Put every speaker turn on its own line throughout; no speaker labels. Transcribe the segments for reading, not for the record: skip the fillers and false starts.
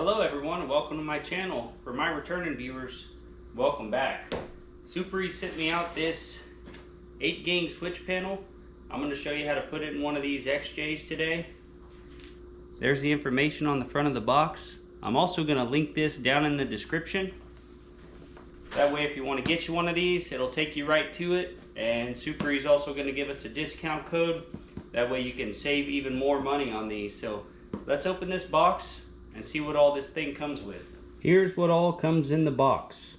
Hello everyone and welcome to my channel. For my returning viewers, welcome back. Suparee sent me out this 8-gang switch panel. I'm going to show you how to put it in one of these XJs today. There's the information on the front of the box. I'm also going to link this down in the description. That way if you want to get you one of these, it'll take you right to it. And Suparee is also going to give us a discount code. That way you can save even more money on these. So let's open this box and see what all this thing comes with. Here's what all comes in the box.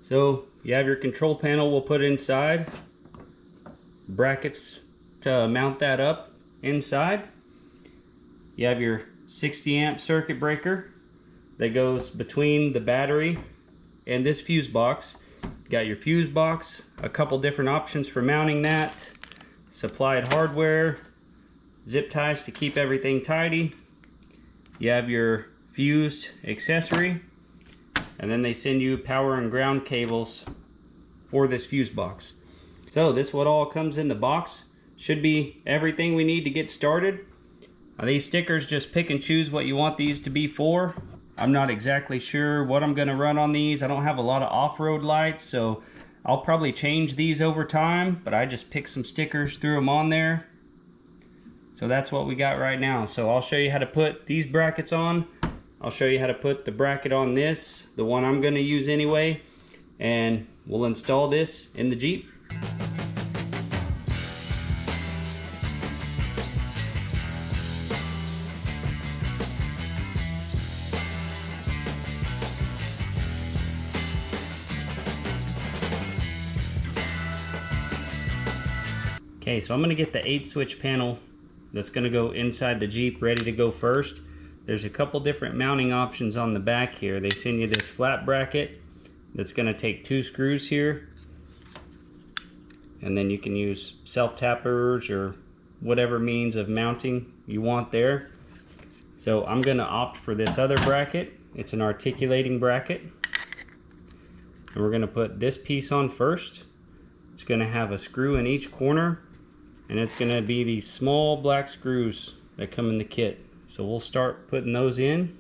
So you have your control panel we'll put inside. Brackets to mount that up inside. You have your 60 amp circuit breaker that goes between the battery and this fuse box. You got your fuse box, a couple different options for mounting that, supplied hardware, zip ties to keep everything tidy. You have your fused accessory, and then they send you power and ground cables for this fuse box. So this is what all comes in the box. Should be everything we need to get started. These stickers just pick and choose what you want these to be for. I'm not exactly sure what I'm going to run on these. I don't have a lot of off-road lights, so I'll probably change these over time, but I just picked some stickers, threw them on there. So that's what we got right now. So I'll show you how to put these brackets on. I'll show you how to put the bracket on this, the one I'm going to use anyway, and we'll install this in the Jeep. Okay, so I'm going to get the 8-switch panel that's going to go inside the Jeep ready to go first. There's a couple different mounting options on the back here. They send you this flat bracket that's going to take 2 screws here, and then you can use self-tappers or whatever means of mounting you want there. So I'm going to opt for this other bracket. It's an articulating bracket, and we're going to put this piece on first. It's going to have a screw in each corner, and it's going to be these small black screws that come in the kit. So we'll start putting those in.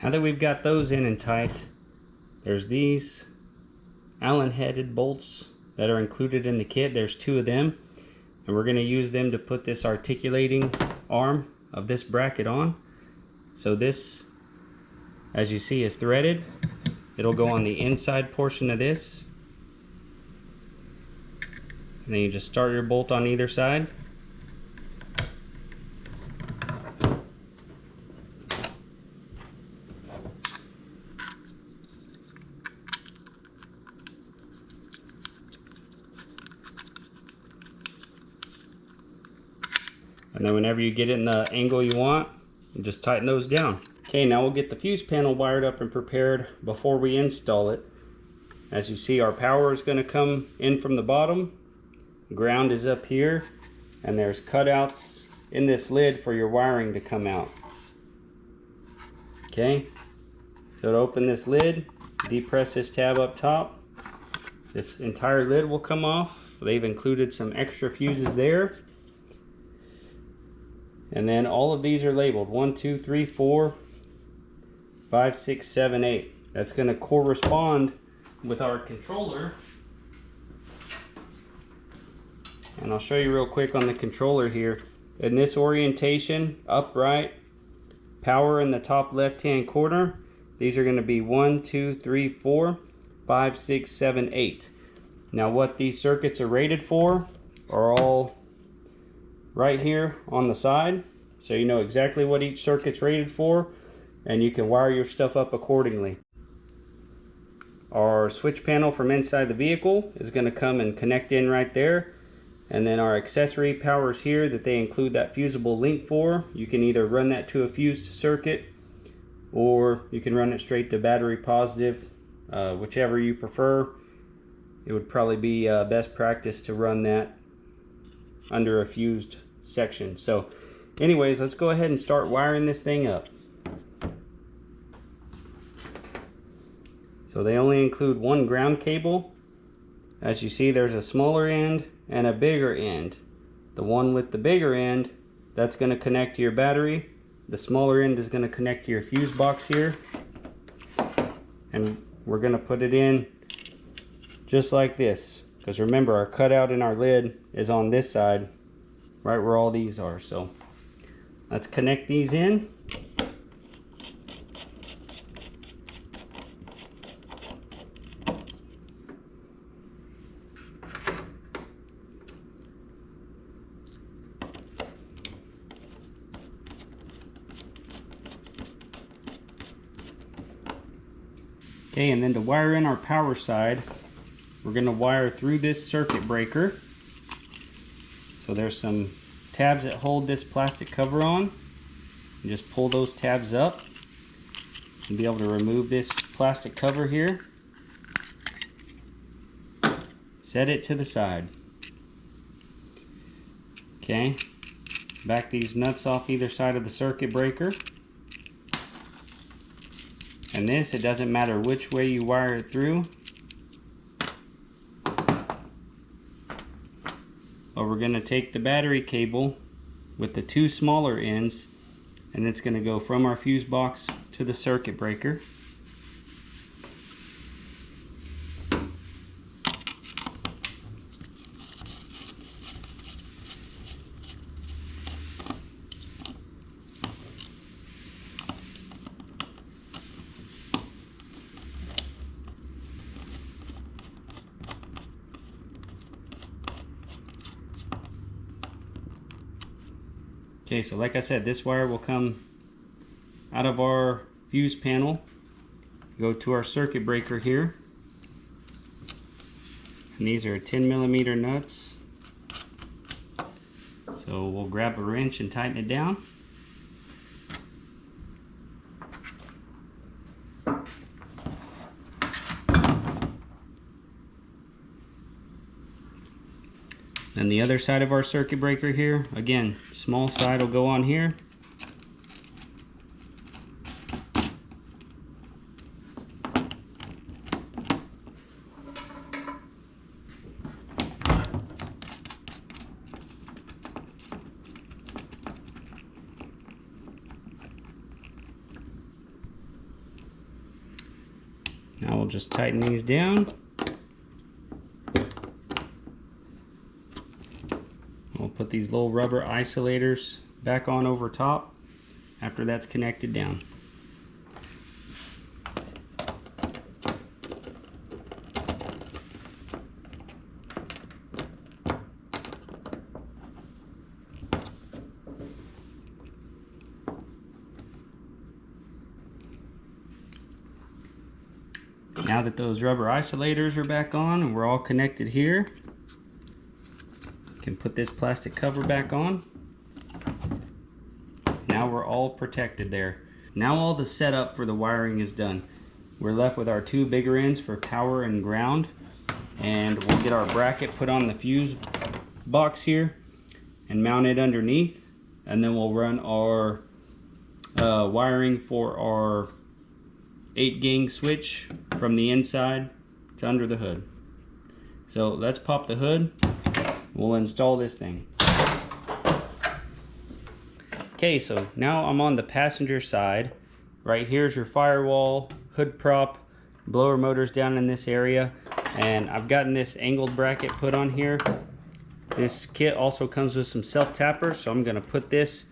Now that we've got those in and tight, there's these Allen-headed bolts that are included in the kit. There's 2 of them, and we're going to use them to put this articulating arm of this bracket on. So this, as you see, is threaded. It'll go on the inside portion of this. And then you just start your bolt on either side. And then whenever you get it in the angle you want, you just tighten those down. Okay, now we'll get the fuse panel wired up and prepared before we install it. As you see, our power is going to come in from the bottom. Ground is up here, and there's cutouts in this lid for your wiring to come out. Okay, so to open this lid, depress this tab up top. This entire lid will come off. They've included some extra fuses there. And then all of these are labeled 1, 2, 3, 4, 5, 6, 7, 8. That's going to correspond with our controller. And I'll show you real quick on the controller here. In this orientation, upright, power in the top left-hand corner, these are going to be 1, 2, 3, 4, 5, 6, 7, 8. Now what these circuits are rated for are all right here on the side, so you know exactly what each circuit's rated for, and you can wire your stuff up accordingly. Our switch panel from inside the vehicle is going to come and connect in right there, and then our accessory powers here that they include that fusible link for. You can either run that to a fused circuit, or you can run it straight to battery positive, whichever you prefer. It would probably be best practice to run that under a fused section. So anyways, let's go ahead and start wiring this thing up. So they only include one ground cable. As you see, there's a smaller end and a bigger end. The one with the bigger end, that's going to connect to your battery. The smaller end is going to connect to your fuse box here. And we're going to put it in just like this. Because remember, our cutout in our lid is on this side, right where all these are. So let's connect these in. Okay, and then to wire in our power side, we're going to wire through this circuit breaker. So there's some tabs that hold this plastic cover on. You just pull those tabs up and be able to remove this plastic cover here. Set it to the side. Okay, back these nuts off either side of the circuit breaker. And this, it doesn't matter which way you wire it through. But we're going to take the battery cable with the two smaller ends, and it's going to go from our fuse box to the circuit breaker. Okay, so like I said, this wire will come out of our fuse panel, go to our circuit breaker here, and these are 10mm nuts. So we'll grab a wrench and tighten it down. Then the other side of our circuit breaker here, again, small side will go on here. Now we'll just tighten these down. We'll put these little rubber isolators back on over top after that's connected down. Now that those rubber isolators are back on and we're all connected here, can put this plastic cover back on. Now we're all protected there. Now all the setup for the wiring is done. We're left with our two bigger ends for power and ground, and we'll get our bracket put on the fuse box here and mount it underneath, and then we'll run our wiring for our 8-gang switch from the inside to under the hood. So let's pop the hood. We'll install this thing. Okay, so now I'm on the passenger side. Right here's your firewall, hood prop, blower motors down in this area, and I've gotten this angled bracket put on here. This kit also comes with some self-tappers, so I'm gonna put this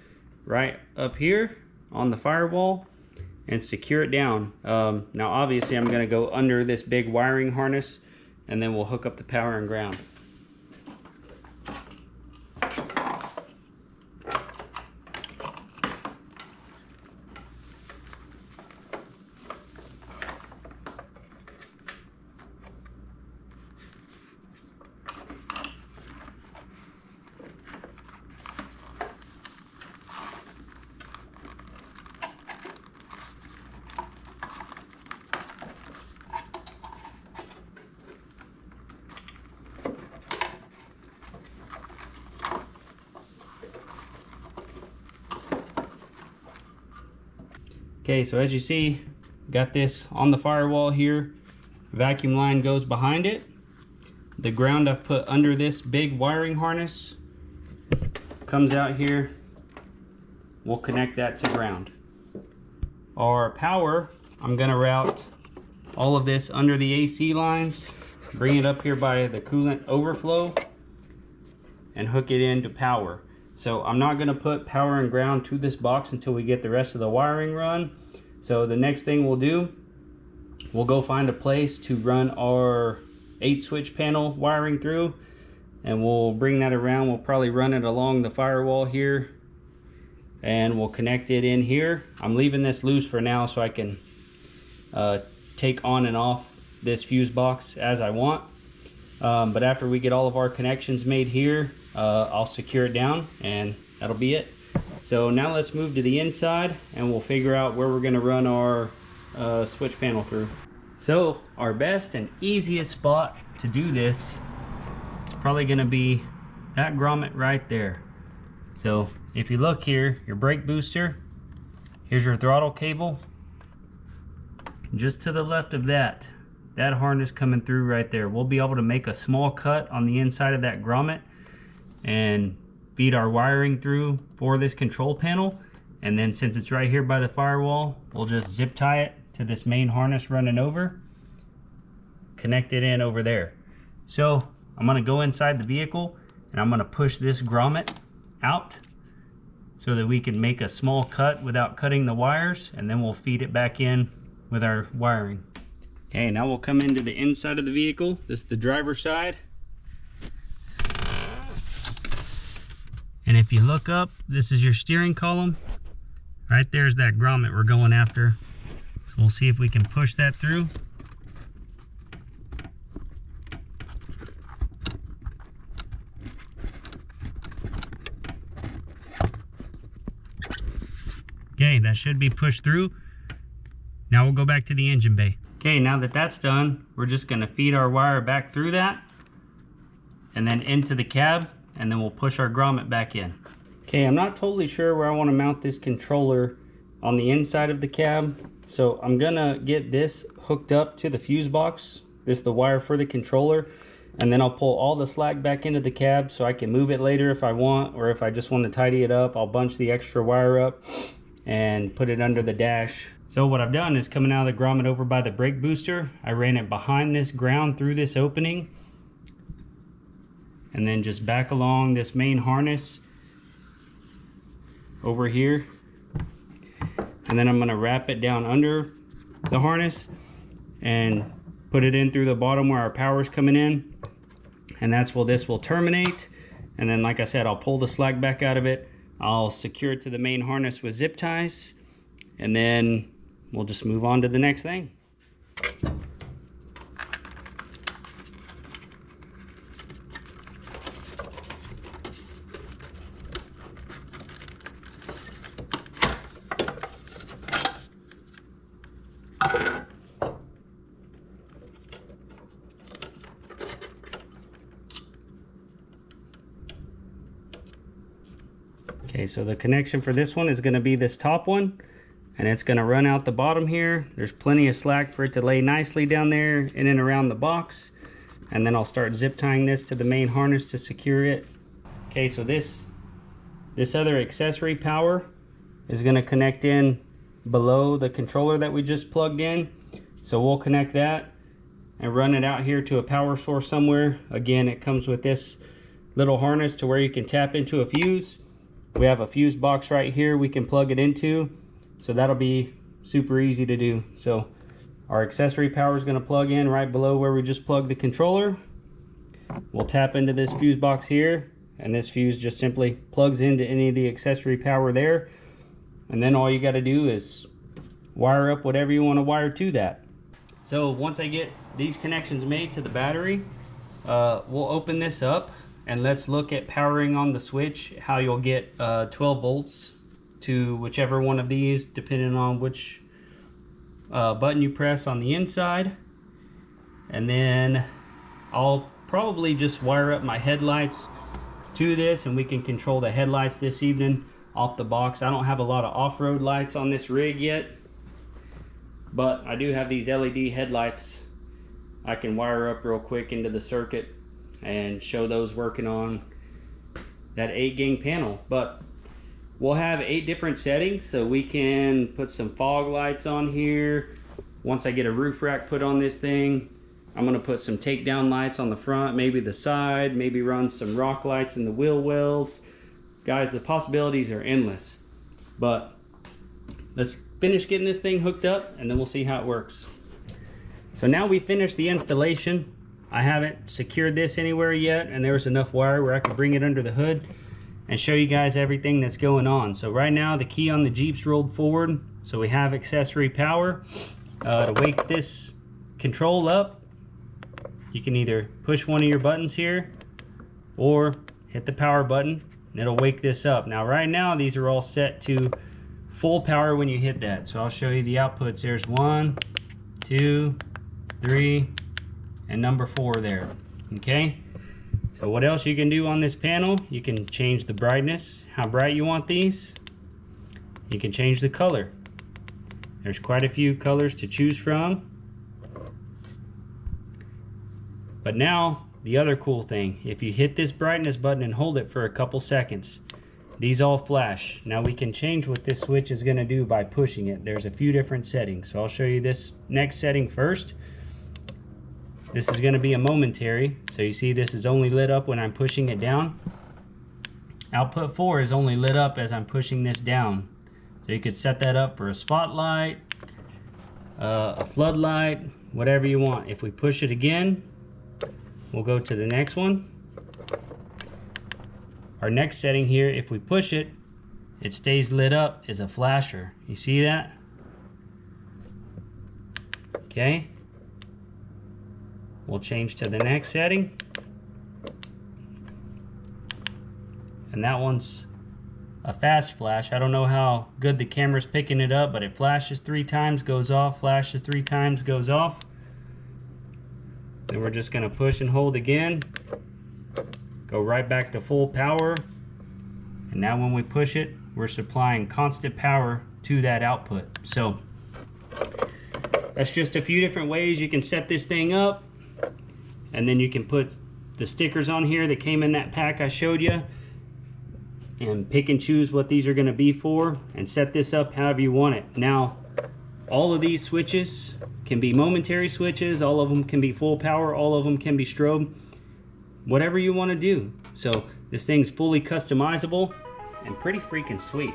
right up here on the firewall and secure it down. Now obviously I'm gonna go under this big wiring harness, and then we'll hook up the power and ground. Okay, so as you see, got this on the firewall here. Vacuum line goes behind it. the ground I've put under this big wiring harness comes out here. We'll connect that to ground. Our power, I'm gonna route all of this under the AC lines, bring it up here by the coolant overflow, and hook it into power. So I'm not gonna put power and ground to this box until we get the rest of the wiring run. So the next thing we'll do, we'll go find a place to run our 8 switch panel wiring through, and we'll bring that around. We'll probably run it along the firewall here, and we'll connect it in here. I'm leaving this loose for now so I can take on and off this fuse box as I want. But after we get all of our connections made here, I'll secure it down and that'll be it. So now let's move to the inside and we'll figure out where we're gonna run our switch panel through. So our best and easiest spot to do this is probably gonna be that grommet right there. So if you look here, your brake booster, here's your throttle cable. Just to the left of that harness coming through right there. We'll be able to make a small cut on the inside of that grommet and feed our wiring through for this control panel. And then since it's right here by the firewall, we'll just zip tie it to this main harness running over, connect it in over there. So I'm gonna go inside the vehicle and I'm gonna push this grommet out so that we can make a small cut without cutting the wires, and then we'll feed it back in with our wiring. Okay, now we'll come into the inside of the vehicle. This is the driver's side. And if you look up, this is your steering column. Right there's that grommet we're going after. So we'll see if we can push that through. Okay, that should be pushed through. Now we'll go back to the engine bay. Okay, now that that's done, we're just gonna feed our wire back through that and then into the cab, and then we'll push our grommet back in. Okay, I'm not totally sure where I wanna mount this controller on the inside of the cab. So I'm gonna get this hooked up to the fuse box. This is the wire for the controller. And then I'll pull all the slack back into the cab so I can move it later if I want, or if I just want to tidy it up, I'll bunch the extra wire up and put it under the dash. So what I've done is coming out of the grommet over by the brake booster, I ran it behind this ground through this opening, and then just back along this main harness over here. And then I'm going to wrap it down under the harness and put it in through the bottom where our power is coming in. And that's where this will terminate. And then, like I said, I'll pull the slack back out of it. I'll secure it to the main harness with zip ties, and then we'll just move on to the next thing. Okay, so the connection for this one is going to be this top one, and it's going to run out the bottom here. There's plenty of slack for it to lay nicely down there in and around the box. And then I'll start zip tying this to the main harness to secure it. Okay, so this other accessory power is going to connect in below the controller that we just plugged in. So we'll connect that and run it out here to a power source somewhere. Again, it comes with this little harness to where you can tap into a fuse. We have a fuse box right here we can plug it into, so that'll be super easy to do. So our accessory power is going to plug in right below where we just plugged the controller. We'll tap into this fuse box here, and this fuse just simply plugs into any of the accessory power there. And then all you got to do is wire up whatever you want to wire to that. So once I get these connections made to the battery, we'll open this up. And let's look at powering on the switch, how you'll get 12 volts to whichever one of these, depending on which button you press on the inside. And then I'll probably just wire up my headlights to this, and we can control the headlights this evening off the box. I don't have a lot of off-road lights on this rig yet, but I do have these LED headlights I can wire up real quick into the circuit and show those working on that 8-gang panel. But we'll have 8 different settings, so we can put some fog lights on here. Once I get a roof rack put on this thing, I'm gonna put some takedown lights on the front, maybe the side, maybe run some rock lights in the wheel wells. Guys, the possibilities are endless. But let's finish getting this thing hooked up and then we'll see how it works. So now we finished the installation. I haven't secured this anywhere yet, and there was enough wire where I could bring it under the hood and show you guys everything that's going on. So right now the key on the Jeep's rolled forward, so we have accessory power. To wake this control up, you can either push one of your buttons here or hit the power button and it'll wake this up. Now right now these are all set to full power when you hit that. So I'll show you the outputs. There's 1, 2, 3, and number 4 there. Okay, so what else you can do on this panel? You can change the brightness, how bright you want these. You can change the color. There's quite a few colors to choose from. But now the other cool thing, if you hit this brightness button and hold it for a couple seconds, these all flash. Now we can change what this switch is going to do by pushing it. There's a few different settings, so I'll show you this next setting first. This is going to be a momentary, so you see this is only lit up when I'm pushing it down. Output 4 is only lit up as I'm pushing this down. So you could set that up for a spotlight, a floodlight, whatever you want. If we push it again, we'll go to the next one. Our next setting here, if we push it, it stays lit up as a flasher. You see that? Okay. We'll change to the next setting. And that one's a fast flash. I don't know how good the camera's picking it up, but it flashes 3 times, goes off, flashes 3 times, goes off. Then we're just going to push and hold again. Go right back to full power. And now when we push it, we're supplying constant power to that output. So that's just a few different ways you can set this thing up. And then you can put the stickers on here that came in that pack I showed you, and pick and choose what these are going to be for and set this up however you want it. Now all of these switches can be momentary switches, all of them can be full power, all of them can be strobe, whatever you want to do. So this thing's fully customizable and pretty freaking sweet.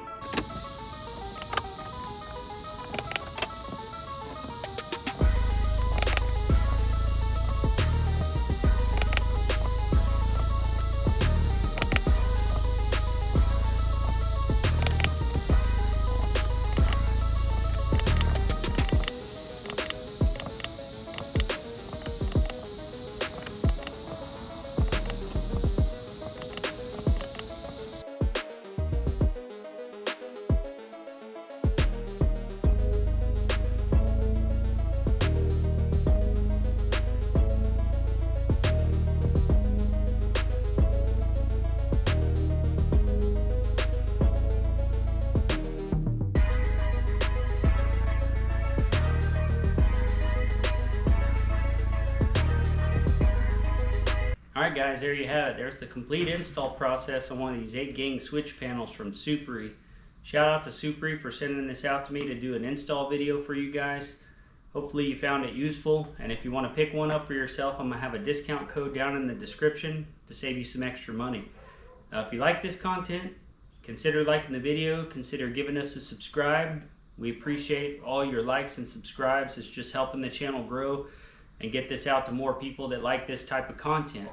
Alright guys, there you have it. There's the complete install process on one of these 8-gang switch panels from Suparee. Shout out to Suparee for sending this out to me to do an install video for you guys. Hopefully you found it useful, and if you want to pick one up for yourself, I'm going to have a discount code down in the description to save you some extra money. If you like this content, consider liking the video, consider giving us a subscribe. We appreciate all your likes and subscribes. It's just helping the channel grow and get this out to more people that like this type of content.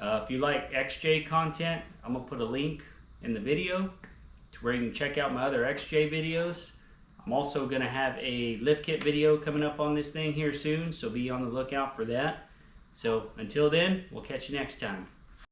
If you like XJ content, I'm going to put a link in the video to where you can check out my other XJ videos. I'm also going to have a lift kit video coming up on this thing here soon, so be on the lookout for that. So until then, we'll catch you next time.